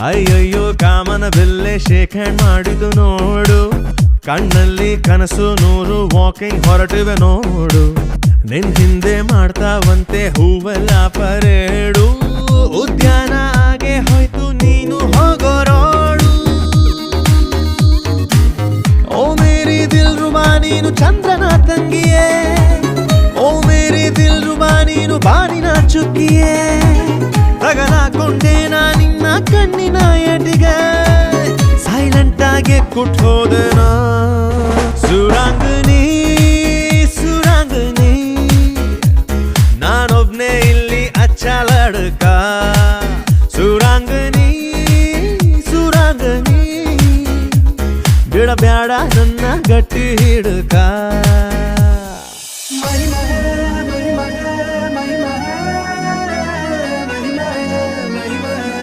ಅಯ್ಯಯ್ಯೋ ಕಾಮನ ಬೆಲ್ಲೆ shake hand ಮಾಡಿದು ನೋಡು, ಕಣ್ಣಲ್ಲಿ ಕನಸು ನೂರು ವಾಕಿಂಗ್ ಹೊರಟಿವೆ ನೋಡು, ನಿನ್ ಹಿಂದೆ ಮಾಡ್ತಾವಂತೆ ಹೂವೆಲ್ಲ ಪರೇಡು, ಉದ್ಯಾನ ಆಗೆ ಹೋಯ್ತು ನೀನು ಹೋಗೋ ರೋಡು. ಓ ಮೇರಿ ದಿಲ್ರುಬಾ ನೀನು ಚಂದ್ರನ ತಂಗಿಯೇ, ಓ ಮೇರಿ ದಿಲ್ರುಬಾ ನೀನು ಬಾನಿನ ಚುಕ್ಕಿಯೇ, ತಗಲಾಕೊಂಡೆ ನಾ ನಿನ್ನ ಕಣ್ಣಿನ ಎಟಿಗೆ, ಸೈಲೆಂಟ್ ಆಗಿ ಕುಟ್ಟೋದೆನ. ಸುರಾಂಗನಿ ಸುರಾಂಗನಿ ನಾನೊಬ್ನೇ ಇಲ್ಲಿ ಅಚ್ಚ ಲಡ್ಕ, ಸುರಾಂಗನಿ ಸುರಾಂಗನಿ ಬಿಡಬ್ಯಾಡ ನನ್ನ ಗಟ್ಟಿ ಹಿಡ್ಕ.